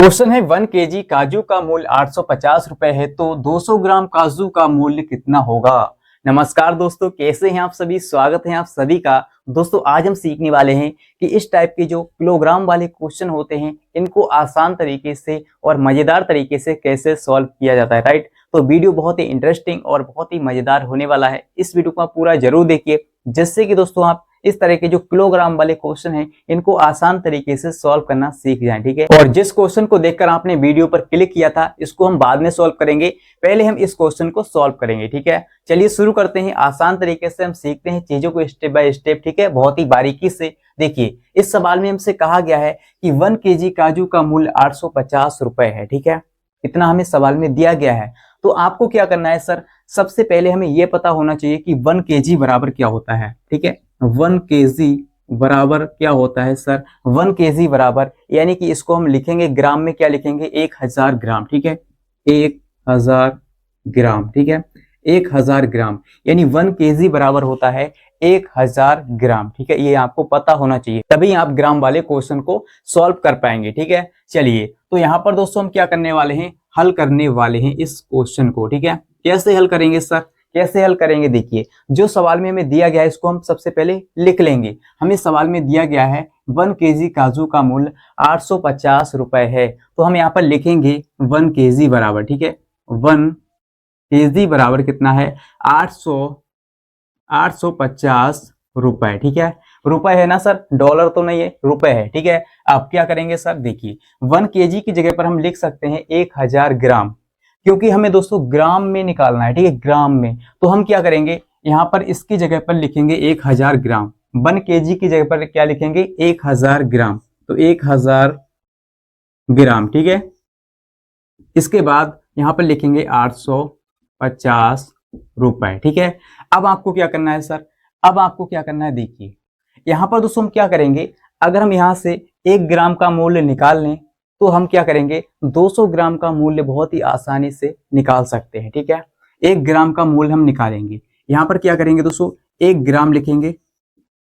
Question है 1 KG काजू का मूल्य 850 रुपए है तो 200 ग्राम काजू का मूल्य कितना होगा। नमस्कार दोस्तों, कैसे हैं आप सभी। स्वागत है आप सभी का। दोस्तों आज हम सीखने वाले हैं कि इस टाइप के जो किलोग्राम वाले क्वेश्चन होते हैं इनको आसान तरीके से और मजेदार तरीके से कैसे सॉल्व किया जाता है। राइट, तो वीडियो बहुत ही इंटरेस्टिंग और बहुत ही मजेदार होने वाला है। इस वीडियो को आप पूरा जरूर देखिए, जिससे कि दोस्तों आप इस तरह के जो किलोग्राम वाले क्वेश्चन हैं इनको आसान तरीके से सॉल्व करना सीख जाएं। ठीक है, और जिस क्वेश्चन को देखकर आपने वीडियो पर क्लिक किया था इसको हम बाद में सॉल्व करेंगे, पहले हम इस क्वेश्चन को सॉल्व करेंगे। ठीक है, चलिए शुरू करते हैं। आसान तरीके से हम सीखते हैं चीजों को स्टेप बाय स्टेप। ठीक है, बहुत ही बारीकी से देखिए। इस सवाल में हमसे कहा गया है कि 1 केजी काजू का मूल्य 850 रुपए है। ठीक है, इतना हमें सवाल में दिया गया है। तो आपको क्या करना है सर, सबसे पहले हमें यह पता होना चाहिए कि 1 केजी बराबर क्या होता है। ठीक है, 1 केजी बराबर क्या होता है सर। 1 केजी बराबर यानी कि इसको हम लिखेंगे ग्राम में, क्या लिखेंगे 1000 ग्राम। ठीक है, 1000 ग्राम। ठीक है, 1000 ग्राम यानी 1 केजी बराबर होता है 1000 ग्राम। ठीक है, ये आपको पता होना चाहिए, तभी आप ग्राम वाले क्वेश्चन को सॉल्व कर पाएंगे। ठीक है, चलिए तो यहाँ पर दोस्तों हम क्या करने वाले हैं, हल करने वाले हैं इस क्वेश्चन को। ठीक है, कैसे हल करेंगे सर, कैसे हल करेंगे। देखिए, जो सवाल में हमें दिया गया है इसको हम सबसे पहले लिख लेंगे। हमें सवाल में दिया गया है 1 केजी काजू का मूल्य 850 रुपए है, तो हम यहाँ पर लिखेंगे 1 केजी बराबर। ठीक है, 1 केजी बराबर कितना है 850 रुपए। ठीक है, रुपए है ना सर, डॉलर तो नहीं है, रुपए है। ठीक है, अब क्या करेंगे सर, देखिए 1 केजी की जगह पर हम लिख सकते हैं 1000 ग्राम, क्योंकि हमें दोस्तों ग्राम में निकालना है। ठीक है, ग्राम में, तो हम क्या करेंगे यहाँ पर इसकी जगह पर लिखेंगे 1000 ग्राम। 1 केजी की जगह पर क्या लिखेंगे 1000 ग्राम, तो 1000 ग्राम। ठीक है, इसके बाद यहाँ पर लिखेंगे 850 रुपए। ठीक है, अब आपको क्या करना है सर, अब आपको क्या करना है, देखिए यहाँ पर दोस्तों हम क्या करेंगे, अगर हम यहाँ से 1 ग्राम का मूल्य निकाल लें तो हम क्या करेंगे 200 ग्राम का मूल्य बहुत ही आसानी से निकाल सकते हैं। ठीक है, 1 ग्राम का मूल्य हम निकालेंगे। यहाँ पर क्या करेंगे दोस्तों, 1 ग्राम लिखेंगे,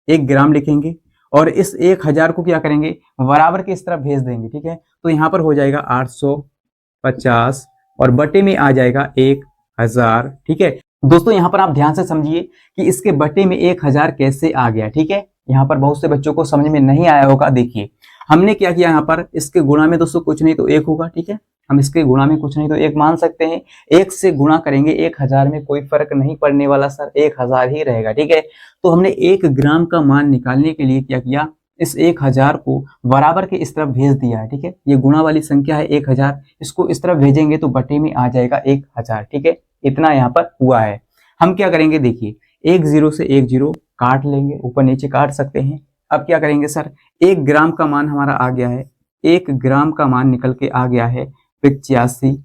1 ग्राम लिखेंगे और इस 1000 को क्या करेंगे बराबर के इस तरफ भेज देंगे। ठीक है, तो यहाँ पर हो जाएगा 850 और बटे में आ जाएगा 1000। ठीक है दोस्तों, यहाँ पर आप ध्यान से समझिए कि इसके बटे में 1000 कैसे आ गया। ठीक है, यहाँ पर बहुत से बच्चों को समझ में नहीं आया होगा। देखिए हमने क्या किया, यहाँ पर इसके गुणा में दोस्तों कुछ नहीं तो 1 होगा। ठीक है, हम इसके गुणा में कुछ नहीं तो 1 मान सकते हैं। 1 से गुणा करेंगे 1000 में कोई फर्क नहीं पड़ने वाला सर, 1000 ही रहेगा। ठीक है, तो हमने 1 ग्राम का मान निकालने के लिए क्या किया, इस 1000 को बराबर के इस तरफ भेज दिया है। ठीक है, ये गुणा वाली संख्या है 1000, इसको इस तरफ भेजेंगे तो बटे में आ जाएगा 1000। ठीक है, इतना यहाँ पर हुआ है। हम क्या करेंगे, देखिए 1 0 से 1 0 काट लेंगे, ऊपर नीचे काट सकते हैं। अब क्या करेंगे सर, 1 ग्राम का मान हमारा आ गया है, 1 ग्राम का मान निकल के आ गया है 85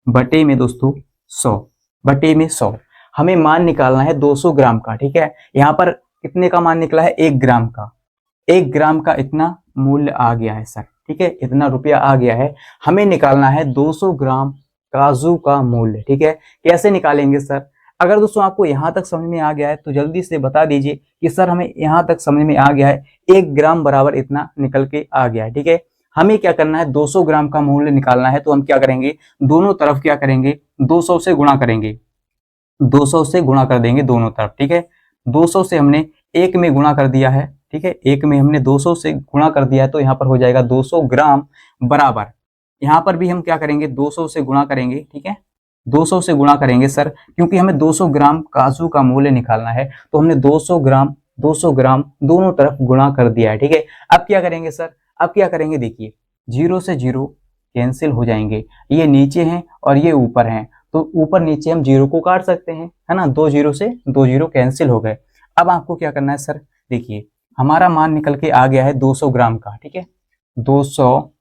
बटे में दोस्तों 100, बटे में 100। हमें मान निकालना है 200 ग्राम का। ठीक है, यहाँ पर कितने का मान निकला है 1 ग्राम का, 1 ग्राम का इतना मूल्य आ गया है सर। ठीक है, इतना रुपया आ गया है। हमें निकालना है 200 ग्राम काजू का मूल्य। ठीक है, कैसे निकालेंगे सर, अगर दोस्तों आपको यहाँ तक समझ में आ गया है तो जल्दी से बता दीजिए कि सर हमें यहाँ तक समझ में आ गया है, 1 ग्राम बराबर इतना निकल के आ गया है। ठीक है, हमें क्या करना है 200 ग्राम का मूल्य निकालना है, तो हम क्या करेंगे दोनों तरफ क्या करेंगे 200 से गुणा करेंगे, 200 से गुणा कर देंगे दोनों तरफ। ठीक है, 200 से हमने 1 में गुणा कर दिया है। ठीक है, 1 में हमने 200 से गुणा कर दिया है, तो यहाँ पर हो जाएगा 200 ग्राम बराबर, यहाँ पर भी हम क्या करेंगे 200 से गुणा करेंगे। ठीक है, 200 से गुणा करेंगे सर, क्योंकि हमें 200 ग्राम काजू का मूल्य निकालना है, तो हमने 200 ग्राम दोनों तरफ गुणा कर दिया है। ठीक है, अब क्या करेंगे सर, अब क्या करेंगे, देखिए 0 से 0 कैंसिल हो जाएंगे, ये नीचे हैं और ये ऊपर हैं, तो ऊपर नीचे हम 0 को काट सकते हैं, है ना, 2 0 से 2 0 कैंसिल हो गए। अब आपको क्या करना है सर, देखिए हमारा मान निकल के आ गया है 200 ग्राम का। ठीक है, 200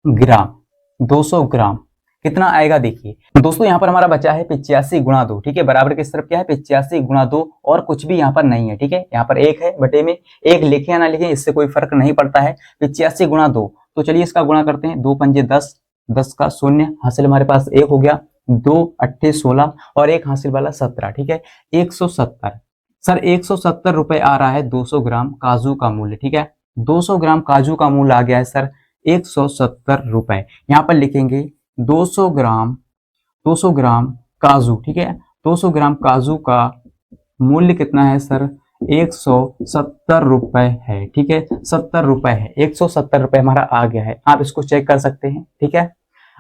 ग्राम, 200 ग्राम कितना आएगा, देखिए दोस्तों यहाँ पर हमारा बचा है 85 गुणा 2। ठीक है, बराबर किस तरफ क्या है 85 गुणा 2 और कुछ भी यहाँ पर नहीं है। ठीक है, यहाँ पर 1 है बटे में, 1 लिखे या ना लिखे इससे कोई फर्क नहीं पड़ता है। 85 गुणा 2, तो चलिए इसका गुणा करते हैं, 2 पंजे 10, 10 का 0 हासिल हमारे पास 1 हो गया, 2 अट्ठे 16 और 1 हासिल वाला 17। ठीक है, 170 सर, 170 रुपए आ रहा है 200 ग्राम काजू का मूल्य। ठीक है, 200 ग्राम काजू का मूल्य आ गया है सर 170 रुपए। यहाँ पर लिखेंगे 200 ग्राम काजू, ठीक है। 200 ग्राम काजू का मूल्य कितना है सर? 170 रुपए है, ठीक है। 70 रुपए है, 170 रुपए हमारा आ गया है। आप इसको चेक कर सकते हैं, ठीक है।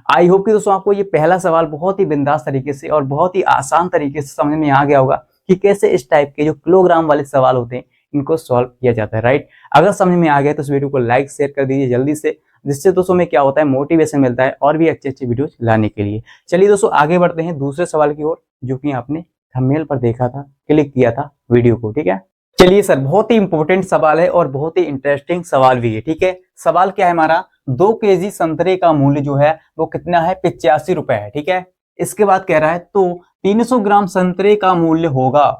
आई होप कि दोस्तों आपको ये पहला सवाल बहुत ही बिंदास तरीके से और बहुत ही आसान तरीके से समझ में आ गया होगा कि कैसे इस टाइप के जो किलोग्राम वाले सवाल होते हैं इनको सॉल्व किया जाता है, राइट। अगर समझ में आ गया तो इस वीडियो को लाइक शेयर कर दीजिए जल्दी से, जिससे दोस्तों में क्या होता है, मोटिवेशन मिलता है और भी अच्छे अच्छे वीडियोस लाने के लिए। चलिए दोस्तों आगे बढ़ते हैं दूसरे सवाल की ओर, जो कि आपने थंबनेल पर देखा था, क्लिक किया था वीडियो को, ठीक है। चलिए सर, बहुत ही इंपॉर्टेंट सवाल है और बहुत ही इंटरेस्टिंग सवाल भी है, ठीक है। सवाल क्या है हमारा? 2 केजी संतरे का मूल्य जो है वो कितना है? 85 रुपए है, ठीक है। इसके बाद कह रहा है तो 300 ग्राम संतरे का मूल्य होगा।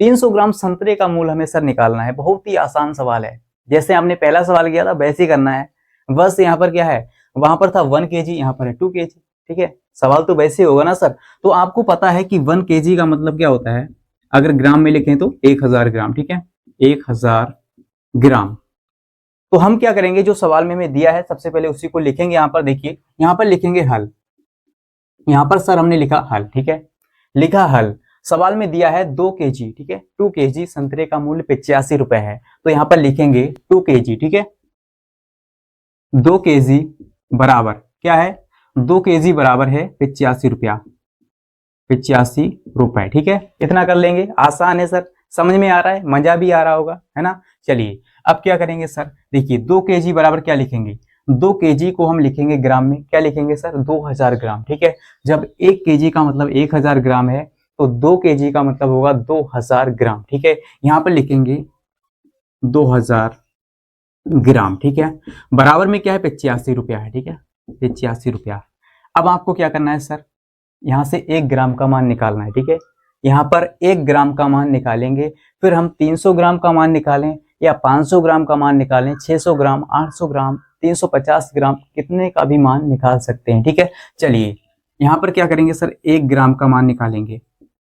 300 ग्राम संतरे का मूल्य हमें सर निकालना है। बहुत ही आसान सवाल है, जैसे आपने पहला सवाल किया था वैसे ही करना है। बस यहाँ पर क्या है, वहां पर था 1 केजी, यहाँ पर है 2 केजी, ठीक है। सवाल तो वैसे ही होगा ना सर। तो आपको पता है कि 1 केजी का मतलब क्या होता है, अगर ग्राम में लिखें तो 1000 ग्राम, ठीक है। 1000 ग्राम। तो हम क्या करेंगे, जो सवाल में हमें दिया है सबसे पहले उसी को लिखेंगे। यहाँ पर देखिए, यहाँ पर लिखेंगे हल। यहाँ पर सर हमने लिखा हल, ठीक है। लिखा हल। सवाल में दिया है 2 केजी, ठीक है। 2 केजी संतरे का मूल्य 85 रुपए है, तो यहाँ पर लिखेंगे 2 केजी, ठीक है। 2 केजी बराबर क्या है? 2 केजी बराबर है 85 रुपया, 85 रुपए, ठीक है। इतना कर लेंगे, आसान है सर, समझ में आ रहा है, मजा भी आ रहा होगा, है ना। चलिए अब क्या करेंगे सर, देखिए 2 केजी बराबर क्या लिखेंगे? 2 केजी को हम लिखेंगे ग्राम में, क्या लिखेंगे सर? 2000 ग्राम, ठीक है। जब 1 केजी का मतलब 1000 ग्राम है तो 2 केजी का मतलब होगा 2000 ग्राम, ठीक है। यहाँ पर लिखेंगे 2000 ग्राम, ठीक है। बराबर में क्या है? 85 रुपया है, ठीक है। 85 रुपया। अब आपको क्या करना है सर, यहाँ से 1 ग्राम का मान निकालना है, ठीक है। यहाँ पर 1 ग्राम का मान निकालेंगे, फिर हम 300 ग्राम का मान निकालें या 500 ग्राम का मान निकालें, 600 ग्राम, 800 ग्राम, 350 ग्राम, कितने का भी मान निकाल सकते हैं, ठीक है। चलिए यहाँ पर क्या करेंगे सर, 1 ग्राम का मान निकालेंगे।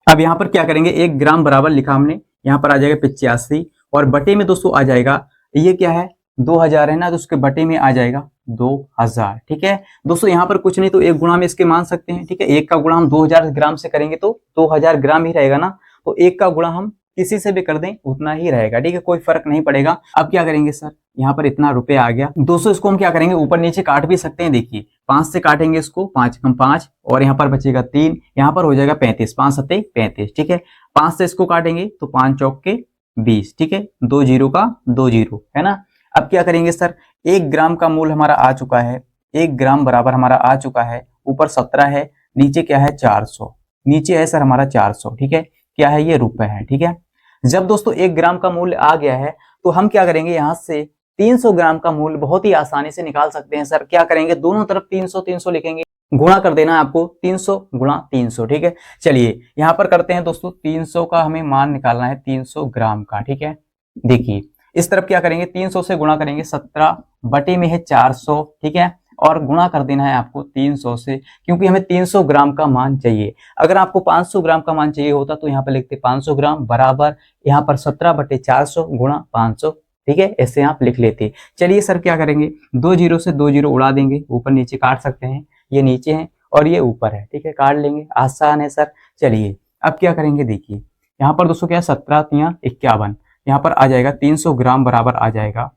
अब यहाँ पर क्या करेंगे, 1 ग्राम बराबर लिखा हमने, यहाँ पर आ जाएगा 85 और बटे में दोस्तों आ जाएगा, ये क्या है 2000 है ना, तो उसके बटे में आ जाएगा 2000, ठीक है। दोस्तों यहाँ पर कुछ नहीं तो 1 गुणा में इसके मान सकते हैं, ठीक है। 1 का गुणा हम 2000 ग्राम से करेंगे तो 2000 ग्राम ही रहेगा ना, तो 1 का गुणा हम किसी से भी कर दें उतना ही रहेगा, ठीक है, कोई फर्क नहीं पड़ेगा। अब क्या करेंगे सर, यहाँ पर इतना रुपए आ गया। दोस्तों इसको हम क्या करेंगे, ऊपर नीचे काट भी सकते हैं, देखिए 5 से काटेंगे इसको, 5 कम 5 और यहाँ पर बचेगा 3, यहाँ पर हो जाएगा 35, 5 सत्ते 35, ठीक है। 5 से इसको काटेंगे तो 5 चौक के 20, ठीक है। 2 जीरो का 2 जीरो, है ना। अब क्या करेंगे सर, 1 ग्राम का मूल हमारा आ चुका है, 1 ग्राम बराबर हमारा आ चुका है, ऊपर 17 है, नीचे क्या है 400, नीचे है सर हमारा 400, ठीक है। क्या है ये? रुपए है, ठीक है। जब दोस्तों 1 ग्राम का मूल्य आ गया है तो हम क्या करेंगे, यहाँ से 300 ग्राम का मूल्य बहुत ही आसानी से निकाल सकते हैं सर। क्या करेंगे, दोनों तरफ 300 300 लिखेंगे, गुणा कर देना है आपको, 300 गुणा 300, ठीक है। चलिए यहाँ पर करते हैं दोस्तों, 300 का हमें मान निकालना है 300 ग्राम का, ठीक है। देखिए इस तरफ क्या करेंगे, 300 से गुणा करेंगे, 17 बटे में है 400, ठीक है, और गुणा कर देना है आपको 300 से, क्योंकि हमें 300 ग्राम का मान चाहिए। अगर आपको 500 ग्राम का मान चाहिए होता तो यहाँ पर लिखते 500 ग्राम बराबर यहाँ पर 17 बटे 400 गुणा 500, ठीक है, ऐसे आप लिख लेते। चलिए सर क्या करेंगे, 2 जीरो से 2 जीरो उड़ा देंगे, ऊपर नीचे काट सकते हैं, ये नीचे है और ये ऊपर है, ठीक है, काट लेंगे, आसान है सर। चलिए अब क्या करेंगे, देखिए यहाँ पर दोस्तों क्या है, 17 तिया 51, यहाँ पर आ जाएगा 300 ग्राम बराबर आ जाएगा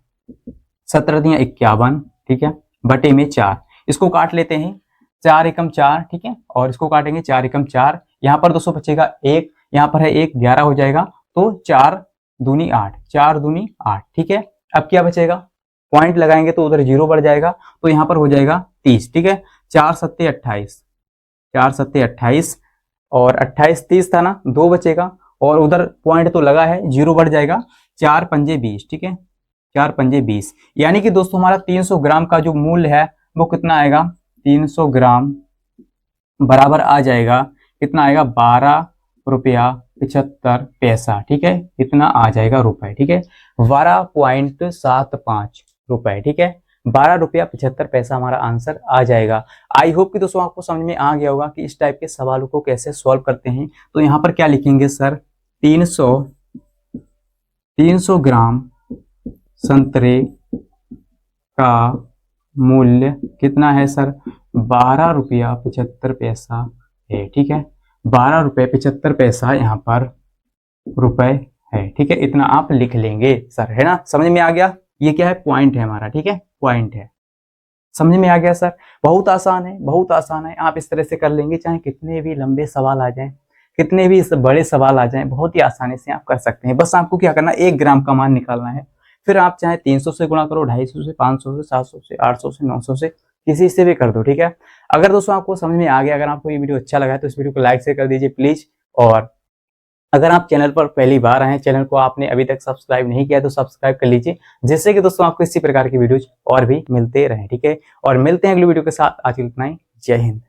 17 तिया 51, ठीक है, बटे में 4, इसको काट लेते हैं, 4 एकम 4, ठीक है, और इसको काटेंगे 4 एकम 4, यहाँ पर दोस्तों बचेगा 1, यहाँ पर है 1, 11 हो जाएगा, तो 4 दूनी 8, 4 दूनी 8, ठीक है। अब क्या बचेगा, पॉइंट लगाएंगे तो उधर 0 बढ़ जाएगा, तो यहाँ पर हो जाएगा 30, ठीक है। 4 सत्ते 28, 4 सत्ते 28 और 28 30 था ना, 2 बचेगा और उधर पॉइंट तो लगा है, 0 बढ़ जाएगा, 4 पंजे 20, ठीक है, 4 पंजे 20, यानी कि दोस्तों हमारा 300 ग्राम का जो मूल्य है वो कितना आएगा, 300 ग्राम बराबर आ जाएगा, कितना आएगा, 12 रुपया 75 पैसा, ठीक है, इतना आ जाएगा रुपए, ठीक है, 12.75 रुपए, ठीक है, 12 रुपया 75 पैसा हमारा आंसर आ जाएगा। आई होप कि दोस्तों आपको समझ में आ गया होगा कि इस टाइप के सवालों को कैसे सॉल्व करते हैं। तो यहाँ पर क्या लिखेंगे सर, 300 ग्राम संतरे का मूल्य कितना है सर, 12 रुपया 75 पैसा है। ठीक है, 12 रुपये 75 पैसा यहाँ पर रुपए है। ठीक है, इतना आप लिख लेंगे सर, है ना, समझ में आ गया। ये क्या है, पॉइंट है हमारा। ठीक है, पॉइंट है, समझ में आ गया सर। बहुत आसान है, बहुत आसान है। आप इस तरह से कर लेंगे, चाहे कितने भी लंबे सवाल आ जाएं, कितने भी बड़े सवाल आ जाएं, बहुत ही आसानी से आप कर सकते हैं। बस आपको क्या करना है, 1 ग्राम का मान निकालना है। फिर आप चाहे 300 से गुणा करो, 250 से, 500 से, 700 से, 800 से, 900 से, किसी से भी कर दो। ठीक है, अगर दोस्तों आपको समझ में आ गया, अगर आपको ये वीडियो अच्छा लगा है तो इस वीडियो को लाइक से कर दीजिए प्लीज। और अगर आप चैनल पर पहली बार आए हैं, चैनल को आपने अभी तक सब्सक्राइब नहीं किया तो सब्सक्राइब कर लीजिए, जिससे कि दोस्तों आपको इसी प्रकार की वीडियोज और भी मिलते रहें। ठीक है, और मिलते हैं अगली वीडियो के साथ। आज के लिए इतना ही। जय हिंद।